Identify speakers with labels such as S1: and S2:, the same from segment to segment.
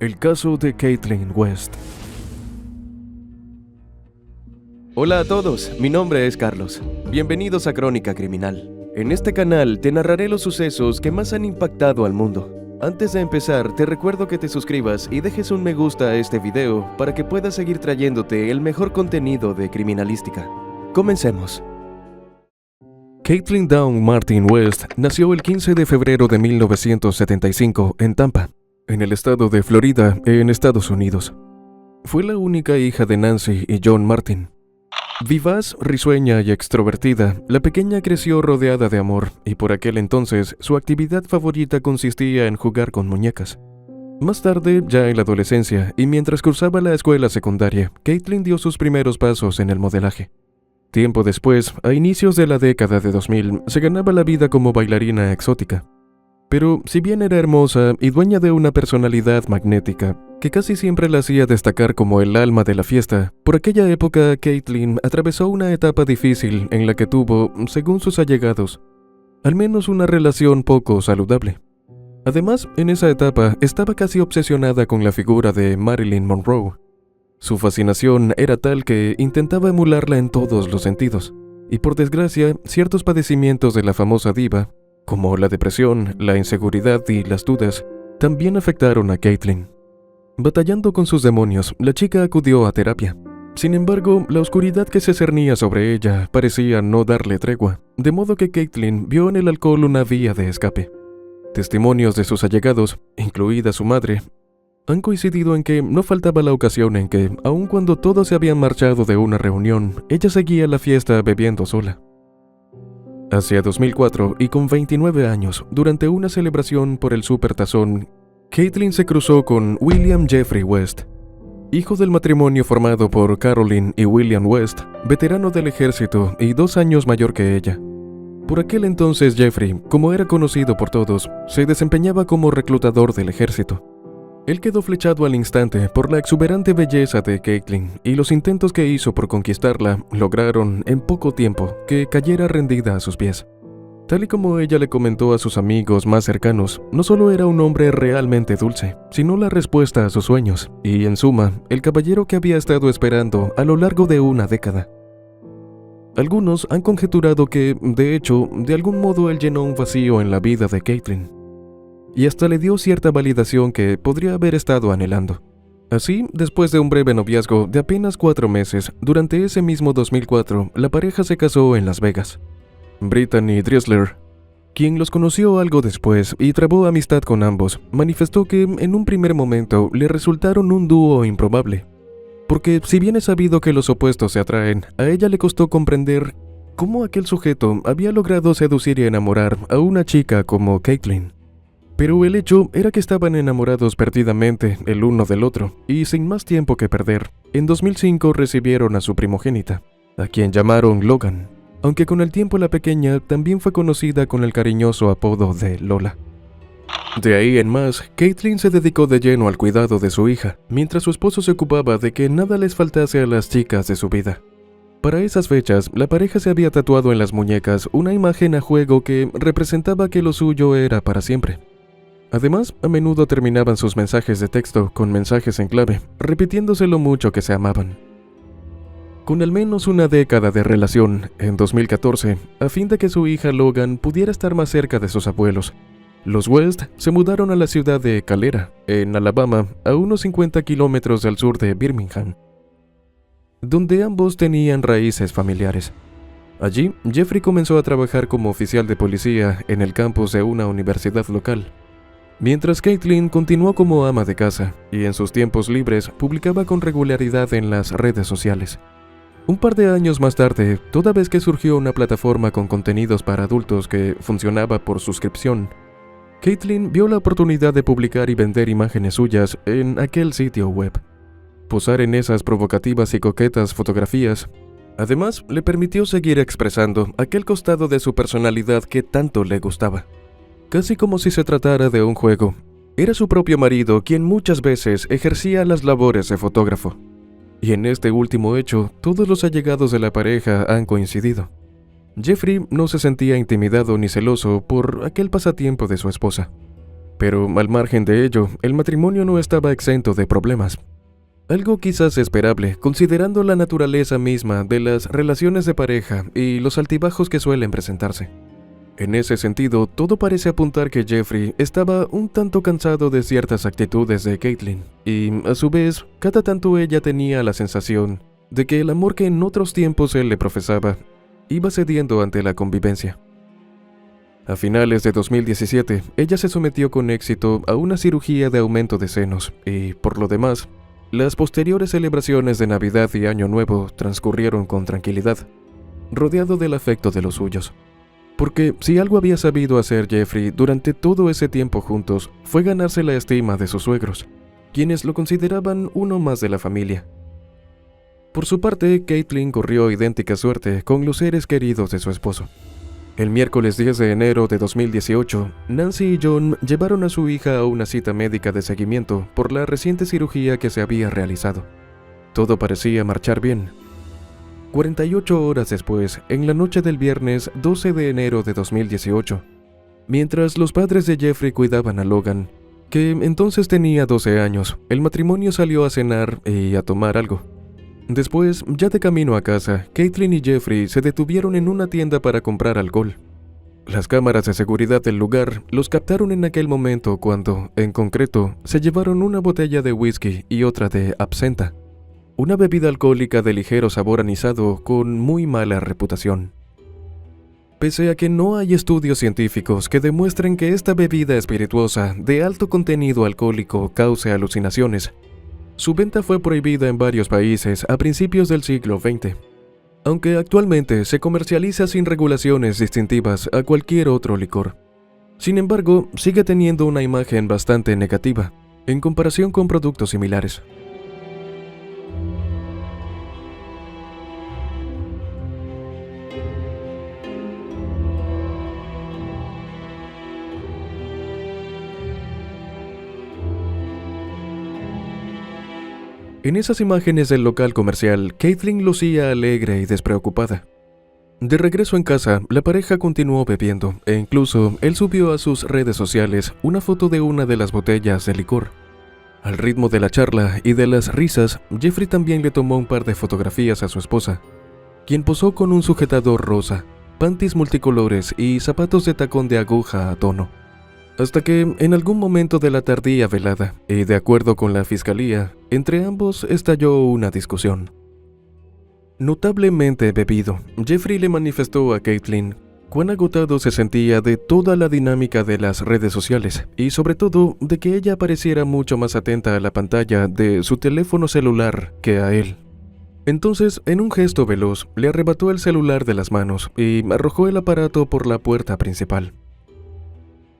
S1: El caso de Caitlin West. Hola a todos, mi nombre es Carlos. Bienvenidos a Crónica Criminal. En este canal te narraré los sucesos que más han impactado al mundo. Antes de empezar, te recuerdo que te suscribas y dejes un me gusta a este video para que pueda seguir trayéndote el mejor contenido de criminalística. Comencemos. Caitlin Dawn Martin West nació el 15 de febrero de 1975 en Tampa, en el estado de Florida, en Estados Unidos. Fue la única hija de Nancy y John Martin. Vivaz, risueña y extrovertida, la pequeña creció rodeada de amor y por aquel entonces su actividad favorita consistía en jugar con muñecas. Más tarde, ya en la adolescencia y mientras cursaba la escuela secundaria, Caitlin dio sus primeros pasos en el modelaje. Tiempo después, a inicios de la década de 2000, se ganaba la vida como bailarina exótica. Pero si bien era hermosa y dueña de una personalidad magnética, que casi siempre la hacía destacar como el alma de la fiesta, por aquella época Caitlin atravesó una etapa difícil en la que tuvo, según sus allegados, al menos una relación poco saludable. Además, en esa etapa estaba casi obsesionada con la figura de Marilyn Monroe. Su fascinación era tal que intentaba emularla en todos los sentidos, y por desgracia, ciertos padecimientos de la famosa diva, como la depresión, la inseguridad y las dudas, también afectaron a Caitlin. Batallando con sus demonios, la chica acudió a terapia. Sin embargo, la oscuridad que se cernía sobre ella parecía no darle tregua, de modo que Caitlin vio en el alcohol una vía de escape. Testimonios de sus allegados, incluida su madre, han coincidido en que no faltaba la ocasión en que, aun cuando todos se habían marchado de una reunión, ella seguía la fiesta bebiendo sola. Hacia 2004, y con 29 años, durante una celebración por el Supertazón, Caitlin se cruzó con William Jeffrey West, hijo del matrimonio formado por Caroline y William West, veterano del ejército y 2 años mayor que ella. Por aquel entonces Jeffrey, como era conocido por todos, se desempeñaba como reclutador del ejército. Él quedó flechado al instante por la exuberante belleza de Caitlin y los intentos que hizo por conquistarla lograron, en poco tiempo, que cayera rendida a sus pies. Tal y como ella le comentó a sus amigos más cercanos, no solo era un hombre realmente dulce, sino la respuesta a sus sueños, y en suma, el caballero que había estado esperando a lo largo de una década. Algunos han conjeturado que, de hecho, de algún modo él llenó un vacío en la vida de Caitlin, y hasta le dio cierta validación que podría haber estado anhelando. Así, después de un breve noviazgo de apenas 4 meses, durante ese mismo 2004, la pareja se casó en Las Vegas. Brittany Drisler, quien los conoció algo después y trabó amistad con ambos, manifestó que en un primer momento le resultaron un dúo improbable. Porque si bien es sabido que los opuestos se atraen, a ella le costó comprender cómo aquel sujeto había logrado seducir y enamorar a una chica como Caitlin. Pero el hecho era que estaban enamorados perdidamente el uno del otro, y sin más tiempo que perder, en 2005 recibieron a su primogénita, a quien llamaron Logan, aunque con el tiempo la pequeña también fue conocida con el cariñoso apodo de Lola. De ahí en más, Caitlin se dedicó de lleno al cuidado de su hija, mientras su esposo se ocupaba de que nada les faltase a las chicas de su vida. Para esas fechas, la pareja se había tatuado en las muñecas una imagen a juego que representaba que lo suyo era para siempre. Además, a menudo terminaban sus mensajes de texto con mensajes en clave, repitiéndose lo mucho que se amaban. Con al menos una década de relación, en 2014, a fin de que su hija Logan pudiera estar más cerca de sus abuelos, los West se mudaron a la ciudad de Calera, en Alabama, a unos 50 kilómetros al sur de Birmingham, donde ambos tenían raíces familiares. Allí, Jeffrey comenzó a trabajar como oficial de policía en el campus de una universidad local, mientras Caitlin continuó como ama de casa y en sus tiempos libres publicaba con regularidad en las redes sociales. Un par de años más tarde, toda vez que surgió una plataforma con contenidos para adultos que funcionaba por suscripción, Caitlin vio la oportunidad de publicar y vender imágenes suyas en aquel sitio web. Posar en esas provocativas y coquetas fotografías, además, le permitió seguir expresando aquel costado de su personalidad que tanto le gustaba. Casi como si se tratara de un juego, era su propio marido quien muchas veces ejercía las labores de fotógrafo. Y en este último hecho, todos los allegados de la pareja han coincidido. Jeffrey no se sentía intimidado ni celoso por aquel pasatiempo de su esposa. Pero al margen de ello, el matrimonio no estaba exento de problemas. Algo quizás esperable, considerando la naturaleza misma de las relaciones de pareja y los altibajos que suelen presentarse. En ese sentido, todo parece apuntar que Jeffrey estaba un tanto cansado de ciertas actitudes de Caitlin, y a su vez, cada tanto ella tenía la sensación de que el amor que en otros tiempos él le profesaba iba cediendo ante la convivencia. A finales de 2017, ella se sometió con éxito a una cirugía de aumento de senos y, por lo demás, las posteriores celebraciones de Navidad y Año Nuevo transcurrieron con tranquilidad, rodeado del afecto de los suyos. Porque si algo había sabido hacer Jeffrey durante todo ese tiempo juntos, fue ganarse la estima de sus suegros, quienes lo consideraban uno más de la familia. Por su parte, Caitlin corrió idéntica suerte con los seres queridos de su esposo. El miércoles 10 de enero de 2018, Nancy y John llevaron a su hija a una cita médica de seguimiento por la reciente cirugía que se había realizado. Todo parecía marchar bien. 48 horas después, en la noche del viernes 12 de enero de 2018, mientras los padres de Jeffrey cuidaban a Logan, que entonces tenía 12 años, el matrimonio salió a cenar y a tomar algo. Después, ya de camino a casa, Caitlin y Jeffrey se detuvieron en una tienda para comprar alcohol. Las cámaras de seguridad del lugar los captaron en aquel momento cuando, en concreto, se llevaron una botella de whisky y otra de absenta, una bebida alcohólica de ligero sabor anisado con muy mala reputación. Pese a que no hay estudios científicos que demuestren que esta bebida espirituosa de alto contenido alcohólico cause alucinaciones, su venta fue prohibida en varios países a principios del siglo XX, aunque actualmente se comercializa sin regulaciones distintivas a cualquier otro licor. Sin embargo, sigue teniendo una imagen bastante negativa en comparación con productos similares. En esas imágenes del local comercial, Caitlin lucía alegre y despreocupada. De regreso en casa, la pareja continuó bebiendo, e incluso él subió a sus redes sociales una foto de una de las botellas de licor. Al ritmo de la charla y de las risas, Jeffrey también le tomó un par de fotografías a su esposa, quien posó con un sujetador rosa, panties multicolores y zapatos de tacón de aguja a tono. Hasta que, en algún momento de la tardía velada, y de acuerdo con la fiscalía, entre ambos estalló una discusión. Notablemente bebido, Jeffrey le manifestó a Caitlin cuán agotado se sentía de toda la dinámica de las redes sociales, y sobre todo de que ella pareciera mucho más atenta a la pantalla de su teléfono celular que a él. Entonces, en un gesto veloz, le arrebató el celular de las manos y arrojó el aparato por la puerta principal.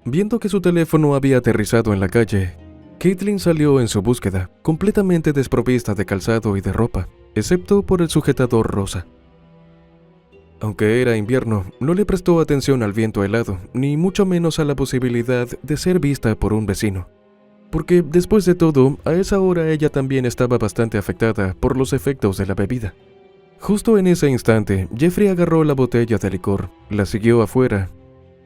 S1: Viendo que su teléfono había aterrizado en la calle, Caitlin salió en su búsqueda, completamente desprovista de calzado y de ropa, excepto por el sujetador rosa. Aunque era invierno, no le prestó atención al viento helado, ni mucho menos a la posibilidad de ser vista por un vecino. Porque, después de todo, a esa hora ella también estaba bastante afectada por los efectos de la bebida. Justo en ese instante, Jeffrey agarró la botella de licor, la siguió afuera,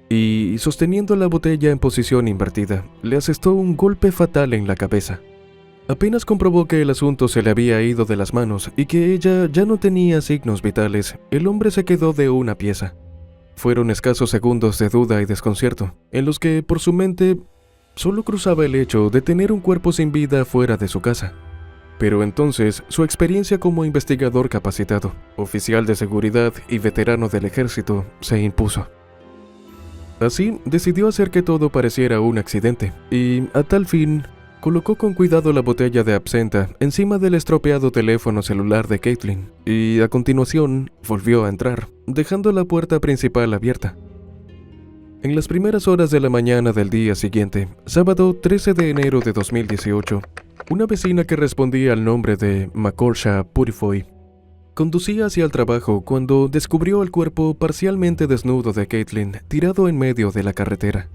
S1: y, sosteniendo la botella en posición invertida, le asestó un golpe fatal en la cabeza. Apenas comprobó que el asunto se le había ido de las manos y que ella ya no tenía signos vitales, el hombre se quedó de una pieza. Fueron escasos segundos de duda y desconcierto, en los que por su mente solo cruzaba el hecho de tener un cuerpo sin vida fuera de su casa. Pero entonces, su experiencia como investigador capacitado, oficial de seguridad y veterano del ejército, se impuso. Así, decidió hacer que todo pareciera un accidente, y, a tal fin, colocó con cuidado la botella de absenta encima del estropeado teléfono celular de Caitlin, y a continuación, volvió a entrar, dejando la puerta principal abierta. En las primeras horas de la mañana del día siguiente, sábado 13 de enero de 2018, una vecina que respondía al nombre de Macorsha Purifoy conducía hacia el trabajo cuando descubrió el cuerpo parcialmente desnudo de Caitlin tirado en medio de la carretera.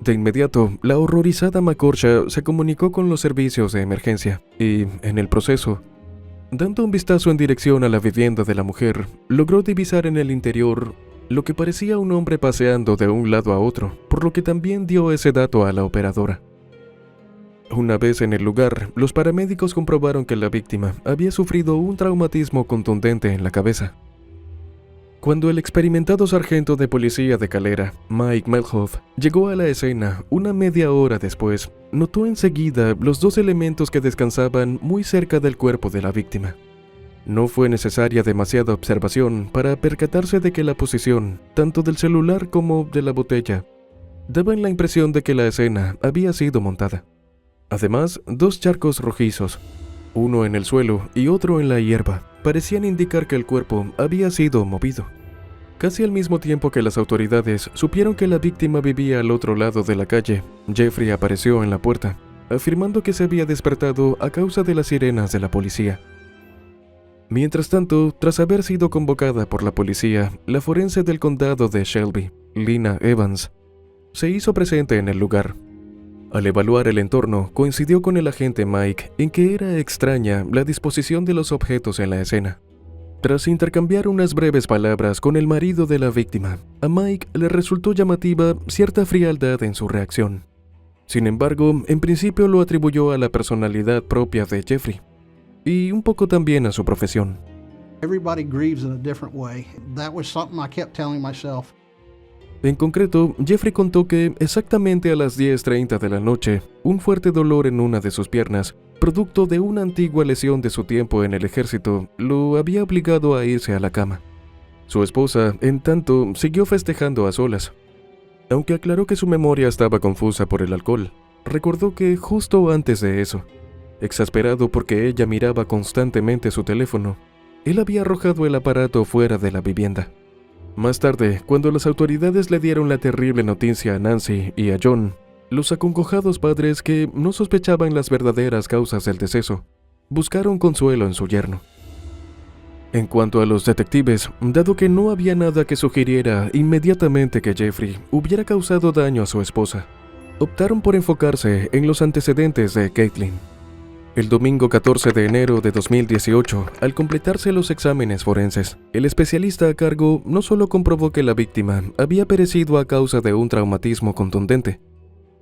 S1: De inmediato, la horrorizada Macorsha se comunicó con los servicios de emergencia y, en el proceso, dando un vistazo en dirección a la vivienda de la mujer, logró divisar en el interior lo que parecía un hombre paseando de un lado a otro, por lo que también dio ese dato a la operadora. Una vez en el lugar, los paramédicos comprobaron que la víctima había sufrido un traumatismo contundente en la cabeza. Cuando el experimentado sargento de policía de Calera, Mike Melhoff, llegó a la escena una media hora después, notó enseguida los dos elementos que descansaban muy cerca del cuerpo de la víctima. No fue necesaria demasiada observación para percatarse de que la posición, tanto del celular como de la botella, daban la impresión de que la escena había sido montada. Además, dos charcos rojizos, uno en el suelo y otro en la hierba, parecían indicar que el cuerpo había sido movido. Casi al mismo tiempo que las autoridades supieron que la víctima vivía al otro lado de la calle, Jeffrey apareció en la puerta, afirmando que se había despertado a causa de las sirenas de la policía. Mientras tanto, tras haber sido convocada por la policía, la forense del condado de Shelby, Lina Evans, se hizo presente en el lugar. Al evaluar el entorno, coincidió con el agente Mike en que era extraña la disposición de los objetos en la escena. Tras intercambiar unas breves palabras con el marido de la víctima, a Mike le resultó llamativa cierta frialdad en su reacción. Sin embargo, en principio lo atribuyó a la personalidad propia de Jeffrey, y un poco también a su profesión.
S2: Everybody grieves in a different way. That was something I kept telling myself.
S1: En concreto, Jeffrey contó que exactamente a las 10:30 de la noche, un fuerte dolor en una de sus piernas, producto de una antigua lesión de su tiempo en el ejército, lo había obligado a irse a la cama. Su esposa, en tanto, siguió festejando a solas. Aunque aclaró que su memoria estaba confusa por el alcohol, recordó que justo antes de eso, exasperado porque ella miraba constantemente su teléfono, él había arrojado el aparato fuera de la vivienda. Más tarde, cuando las autoridades le dieron la terrible noticia a Nancy y a John, los acongojados padres, que no sospechaban las verdaderas causas del deceso, buscaron consuelo en su yerno. En cuanto a los detectives, dado que no había nada que sugiriera inmediatamente que Jeffrey hubiera causado daño a su esposa, optaron por enfocarse en los antecedentes de Caitlin. El domingo 14 de enero de 2018, al completarse los exámenes forenses, el especialista a cargo no solo comprobó que la víctima había perecido a causa de un traumatismo contundente,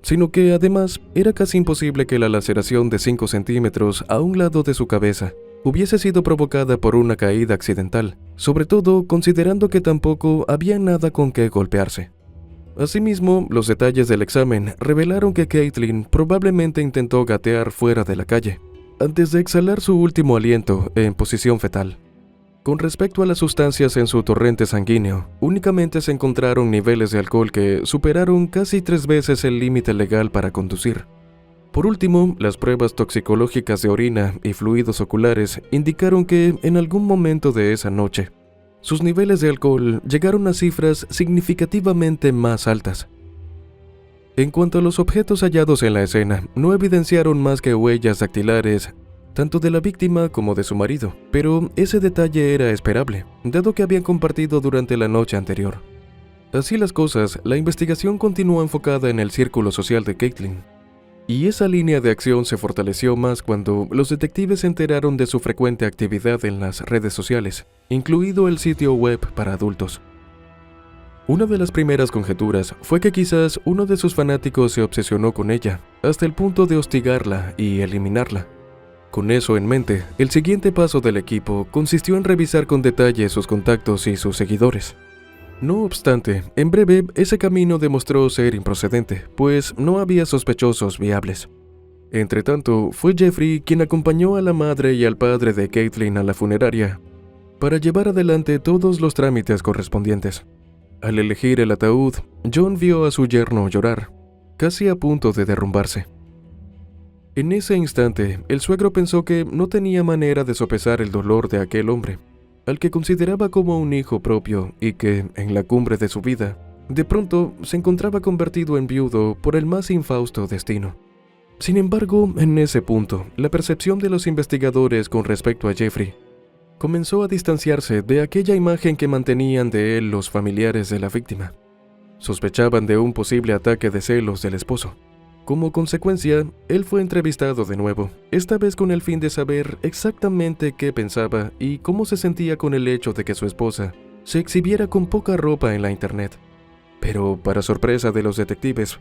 S1: sino que además era casi imposible que la laceración de 5 centímetros a un lado de su cabeza hubiese sido provocada por una caída accidental, sobre todo considerando que tampoco había nada con qué golpearse. Asimismo, los detalles del examen revelaron que Caitlin probablemente intentó gatear fuera de la calle, antes de exhalar su último aliento en posición fetal. Con respecto a las sustancias en su torrente sanguíneo, únicamente se encontraron niveles de alcohol que superaron casi 3 veces el límite legal para conducir. Por último, las pruebas toxicológicas de orina y fluidos oculares indicaron que, en algún momento de esa noche, sus niveles de alcohol llegaron a cifras significativamente más altas. En cuanto a los objetos hallados en la escena, no evidenciaron más que huellas dactilares, tanto de la víctima como de su marido, pero ese detalle era esperable, dado que habían compartido durante la noche anterior. Así las cosas, la investigación continuó enfocada en el círculo social de Caitlin, y esa línea de acción se fortaleció más cuando los detectives se enteraron de su frecuente actividad en las redes sociales, incluido el sitio web para adultos. Una de las primeras conjeturas fue que quizás uno de sus fanáticos se obsesionó con ella, hasta el punto de hostigarla y eliminarla. Con eso en mente, el siguiente paso del equipo consistió en revisar con detalle sus contactos y sus seguidores. No obstante, en breve ese camino demostró ser improcedente, pues no había sospechosos viables. Entretanto, fue Jeffrey quien acompañó a la madre y al padre de Caitlin a la funeraria para llevar adelante todos los trámites correspondientes. Al elegir el ataúd, John vio a su yerno llorar, casi a punto de derrumbarse. En ese instante, el suegro pensó que no tenía manera de sopesar el dolor de aquel hombre, al que consideraba como un hijo propio y que, en la cumbre de su vida, de pronto se encontraba convertido en viudo por el más infausto destino. Sin embargo, en ese punto, la percepción de los investigadores con respecto a Jeffrey comenzó a distanciarse de aquella imagen que mantenían de él los familiares de la víctima. Sospechaban de un posible ataque de celos del esposo. Como consecuencia, él fue entrevistado de nuevo, esta vez con el fin de saber exactamente qué pensaba y cómo se sentía con el hecho de que su esposa se exhibiera con poca ropa en la internet. Pero, para sorpresa de los detectives,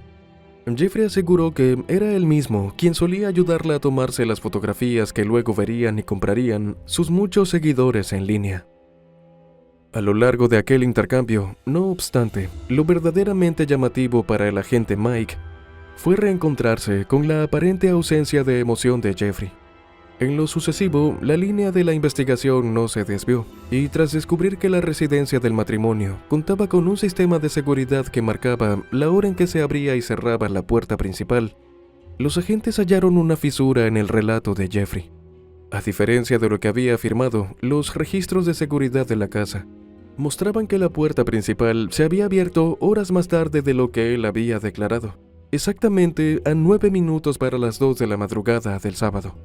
S1: Jeffrey aseguró que era él mismo quien solía ayudarla a tomarse las fotografías que luego verían y comprarían sus muchos seguidores en línea. A lo largo de aquel intercambio, no obstante, lo verdaderamente llamativo para el agente Mike fue reencontrarse con la aparente ausencia de emoción de Jeffrey. En lo sucesivo, la línea de la investigación no se desvió, y tras descubrir que la residencia del matrimonio contaba con un sistema de seguridad que marcaba la hora en que se abría y cerraba la puerta principal, los agentes hallaron una fisura en el relato de Jeffrey. A diferencia de lo que había afirmado, los registros de seguridad de la casa mostraban que la puerta principal se había abierto horas más tarde de lo que él había declarado, exactamente a 9 minutos para las 2 de la madrugada del sábado.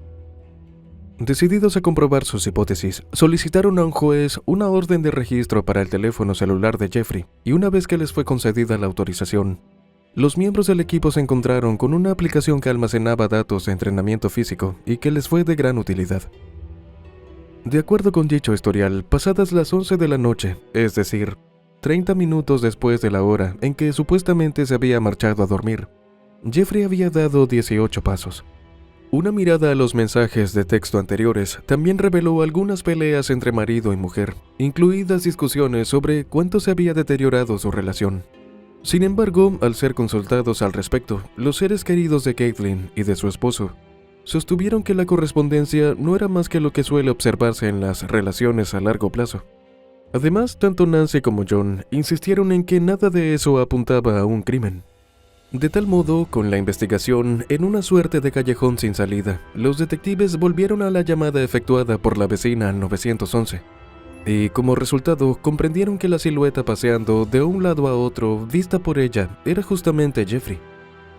S1: Decididos a comprobar sus hipótesis, solicitaron a un juez una orden de registro para el teléfono celular de Jeffrey, y una vez que les fue concedida la autorización, los miembros del equipo se encontraron con una aplicación que almacenaba datos de entrenamiento físico y que les fue de gran utilidad. De acuerdo con dicho historial, pasadas las 11 de la noche, es decir, 30 minutos después de la hora en que supuestamente se había marchado a dormir, Jeffrey había dado 18 pasos. Una mirada a los mensajes de texto anteriores también reveló algunas peleas entre marido y mujer, incluidas discusiones sobre cuánto se había deteriorado su relación. Sin embargo, al ser consultados al respecto, los seres queridos de Caitlin y de su esposo sostuvieron que la correspondencia no era más que lo que suele observarse en las relaciones a largo plazo. Además, tanto Nancy como John insistieron en que nada de eso apuntaba a un crimen. De tal modo, con la investigación en una suerte de callejón sin salida, los detectives volvieron a la llamada efectuada por la vecina al 911, y como resultado comprendieron que la silueta paseando de un lado a otro vista por ella era justamente Jeffrey,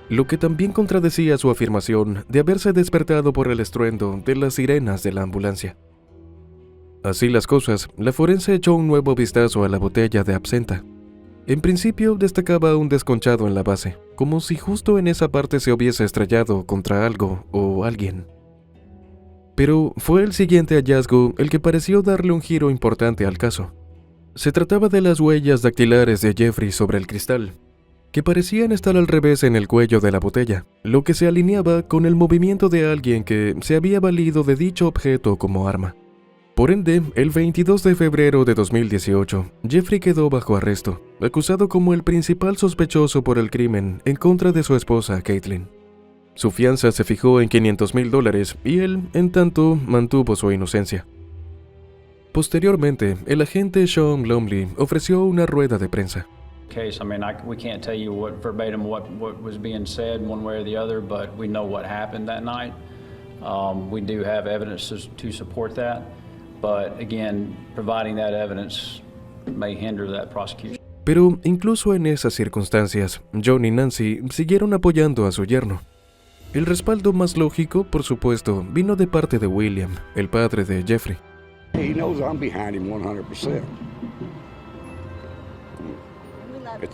S1: lo que también contradecía su afirmación de haberse despertado por el estruendo de las sirenas de la ambulancia. Así las cosas, la forense echó un nuevo vistazo a la botella de absenta. En principio destacaba un desconchado en la base, como si justo en esa parte se hubiese estrellado contra algo o alguien. Pero fue el siguiente hallazgo el que pareció darle un giro importante al caso. Se trataba de las huellas dactilares de Jeffrey sobre el cristal, que parecían estar al revés en el cuello de la botella, lo que se alineaba con el movimiento de alguien que se había valido de dicho objeto como arma. Por ende, el 22 de febrero de 2018, Jeffrey quedó bajo arresto, acusado como el principal sospechoso por el crimen en contra de su esposa, Caitlin. Su fianza se fijó en $500 y él, en tanto, mantuvo su inocencia. Posteriormente, el agente Sean Lumley ofreció una rueda de prensa.
S3: Case. I mean, we can't tell you verbatim what was being said one way or the other, but we know what happened that night. We do have evidence to support that. But again, providing that evidence may hinder that prosecution.
S1: Pero incluso en esas circunstancias, John y Nancy siguieron apoyando a su yerno. El respaldo más lógico, por supuesto, vino de parte de William, el padre de Jeffrey.
S4: He knows I'm behind him 100%.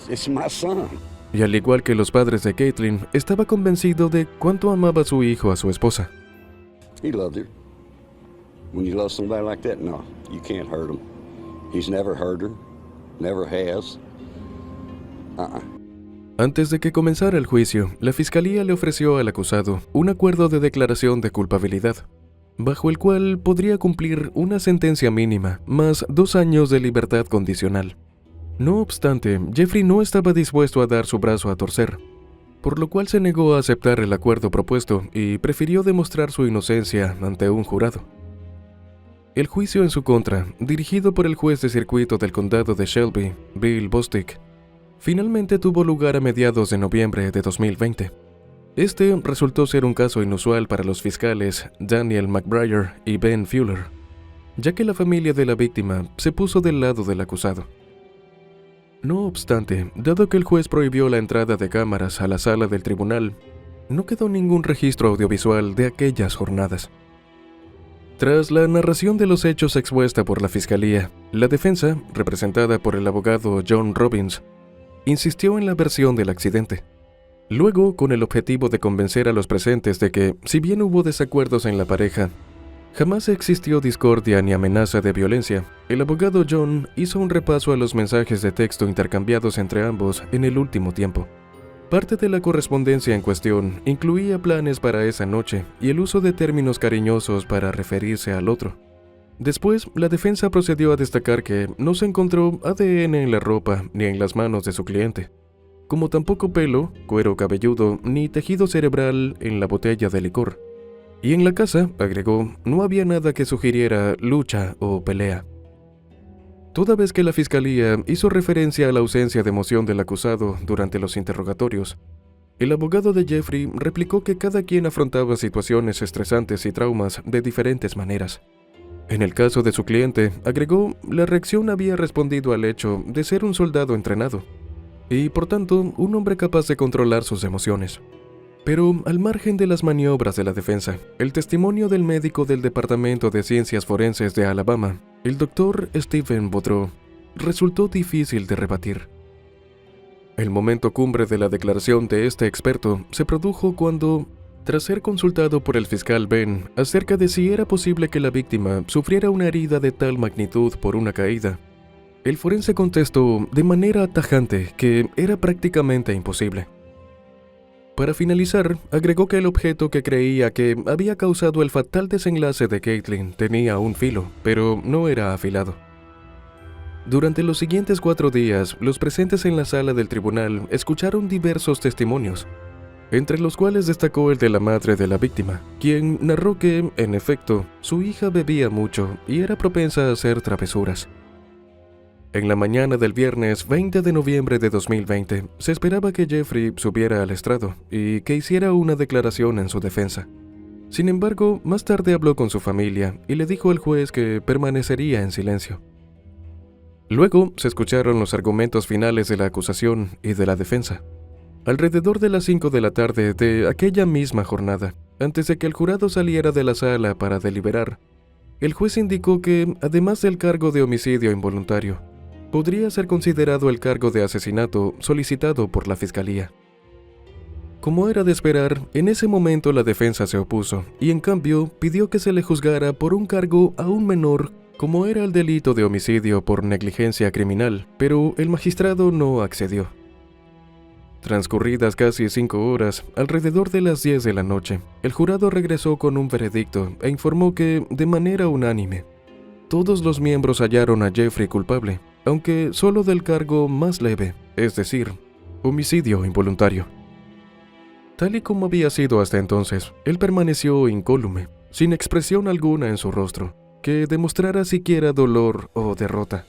S4: It's my son.
S1: Y al igual que los padres de Caitlin, estaba convencido de cuánto amaba a su hijo a su esposa.
S4: He loved her. When you love somebody like that, no, you can't hurt him. He's never hurt her, never has.
S1: Antes de que comenzara el juicio, la fiscalía le ofreció al acusado un acuerdo de declaración de culpabilidad, bajo el cual podría cumplir una sentencia mínima, más 2 años de libertad condicional. No obstante, Jeffrey no estaba dispuesto a dar su brazo a torcer, por lo cual se negó a aceptar el acuerdo propuesto y prefirió demostrar su inocencia ante un jurado. El juicio en su contra, dirigido por el juez de circuito del condado de Shelby, Bill Bostic, finalmente tuvo lugar a mediados de noviembre de 2020. Este resultó ser un caso inusual para los fiscales Daniel McBrayer y Ben Fuller, ya que la familia de la víctima se puso del lado del acusado. No obstante, dado que el juez prohibió la entrada de cámaras a la sala del tribunal, no quedó ningún registro audiovisual de aquellas jornadas. Tras la narración de los hechos expuesta por la fiscalía, la defensa, representada por el abogado John Robbins, insistió en la versión del accidente. Luego, con el objetivo de convencer a los presentes de que, si bien hubo desacuerdos en la pareja, Jamás existió discordia ni amenaza de violencia. El abogado John hizo un repaso a los mensajes de texto intercambiados entre ambos en el último tiempo. Parte de la correspondencia en cuestión incluía planes para esa noche y el uso de términos cariñosos para referirse al otro. Después, la defensa procedió a destacar que no se encontró ADN en la ropa ni en las manos de su cliente, como tampoco pelo, cuero cabelludo ni tejido cerebral en la botella de licor. Y en la casa, agregó, no había nada que sugiriera lucha o pelea. Toda vez que la fiscalía hizo referencia a la ausencia de emoción del acusado durante los interrogatorios, el abogado de Jeffrey replicó que cada quien afrontaba situaciones estresantes y traumas de diferentes maneras. En el caso de su cliente, agregó, la reacción había respondido al hecho de ser un soldado entrenado, y por tanto, un hombre capaz de controlar sus emociones. Pero, al margen de las maniobras de la defensa, el testimonio del médico del Departamento de Ciencias Forenses de Alabama, el Dr. Stephen Boudreau, resultó difícil de rebatir. El momento cumbre de la declaración de este experto se produjo cuando, tras ser consultado por el fiscal Ben acerca de si era posible que la víctima sufriera una herida de tal magnitud por una caída, el forense contestó de manera tajante que era prácticamente imposible. Para finalizar, agregó que el objeto que creía que había causado el fatal desenlace de Caitlin tenía un filo, pero no era afilado. Durante los siguientes 4 días, los presentes en la sala del tribunal escucharon diversos testimonios, entre los cuales destacó el de la madre de la víctima, quien narró que, en efecto, su hija bebía mucho y era propensa a hacer travesuras. En la mañana del viernes 20 de noviembre de 2020, se esperaba que Jeffrey subiera al estrado y que hiciera una declaración en su defensa. Sin embargo, más tarde habló con su familia y le dijo al juez que permanecería en silencio. Luego se escucharon los argumentos finales de la acusación y de la defensa. Alrededor de las 5 de la tarde de aquella misma jornada, antes de que el jurado saliera de la sala para deliberar, el juez indicó que, además del cargo de homicidio involuntario, podría ser considerado el cargo de asesinato solicitado por la fiscalía. Como era de esperar, en ese momento la defensa se opuso y en cambio pidió que se le juzgara por un cargo aún menor como era el delito de homicidio por negligencia criminal, pero el magistrado no accedió. Transcurridas casi 5 horas, alrededor de las 10 de la noche, el jurado regresó con un veredicto e informó que, de manera unánime, todos los miembros hallaron a Jeffrey culpable, aunque solo del cargo más leve, es decir, homicidio involuntario. Tal y como había sido hasta entonces, él permaneció incólume, sin expresión alguna en su rostro, que demostrara siquiera dolor o derrota.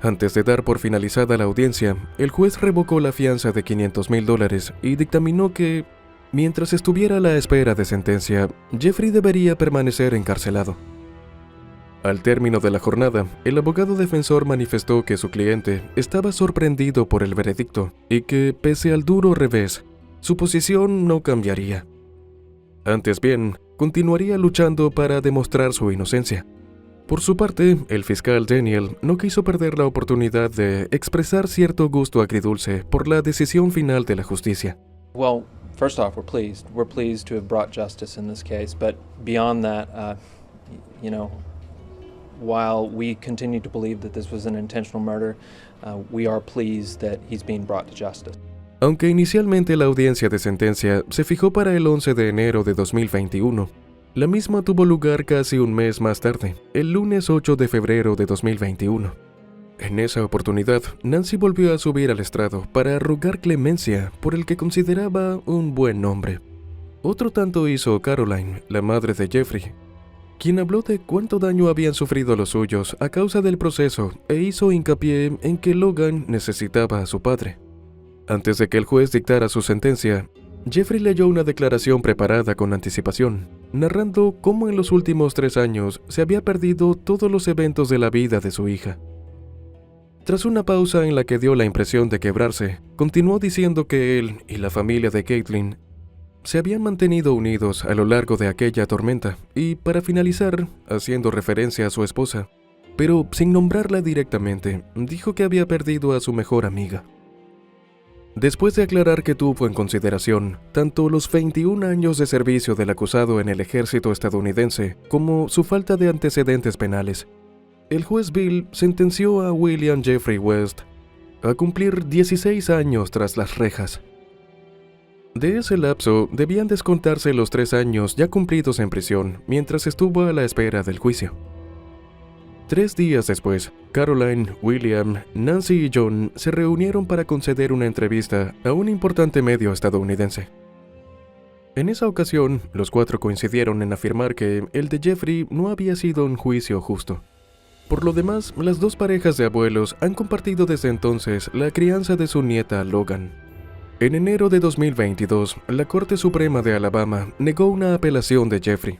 S1: Antes de dar por finalizada la audiencia, el juez revocó la fianza de $500,000 y dictaminó que, mientras estuviera a la espera de sentencia, Jeffrey debería permanecer encarcelado. Al término de la jornada, el abogado defensor manifestó que su cliente estaba sorprendido por el veredicto y que, pese al duro revés, su posición no cambiaría. Antes bien, continuaría luchando para demostrar su inocencia. Por su parte, el fiscal Daniel no quiso perder la oportunidad de expresar cierto gusto agridulce por la decisión final de la justicia.
S5: Well, first off, we're pleased. We're pleased to have brought justice in this case, but beyond that, while we continue to believe that this was an intentional murder, we are pleased that he's being brought to justice.
S1: Aunque inicialmente la audiencia de sentencia se fijó para el 11 de enero de 2021, la misma tuvo lugar casi un mes más tarde, el lunes 8 de febrero de 2021. En esa oportunidad, Nancy volvió a subir al estrado para rogar clemencia por el que consideraba un buen hombre. Otro tanto hizo Caroline, la madre de Jeffrey, quien habló de cuánto daño habían sufrido los suyos a causa del proceso e hizo hincapié en que Logan necesitaba a su padre. Antes de que el juez dictara su sentencia, Jeffrey leyó una declaración preparada con anticipación, narrando cómo en los últimos 3 años se había perdido todos los eventos de la vida de su hija. Tras una pausa en la que dio la impresión de quebrarse, continuó diciendo que él y la familia de Caitlin se habían mantenido unidos a lo largo de aquella tormenta y, para finalizar, haciendo referencia a su esposa, pero sin nombrarla directamente, dijo que había perdido a su mejor amiga. Después de aclarar que tuvo en consideración tanto los 21 años de servicio del acusado en el ejército estadounidense como su falta de antecedentes penales, el juez Bill sentenció a William Jeffrey West a cumplir 16 años tras las rejas. De ese lapso debían descontarse los 3 años ya cumplidos en prisión mientras estuvo a la espera del juicio. 3 días después, Caroline, William, Nancy y John se reunieron para conceder una entrevista a un importante medio estadounidense. En esa ocasión, los 4 coincidieron en afirmar que el de Jeffrey no había sido un juicio justo. Por lo demás, las 2 parejas de abuelos han compartido desde entonces la crianza de su nieta Logan. En enero de 2022, la Corte Suprema de Alabama negó una apelación de Jeffrey.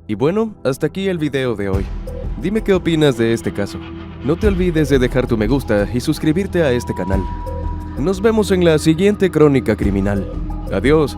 S1: Y bueno, hasta aquí el video de hoy. Dime qué opinas de este caso. No te olvides de dejar tu me gusta y suscribirte a este canal. Nos vemos en la siguiente Crónica Criminal. Adiós.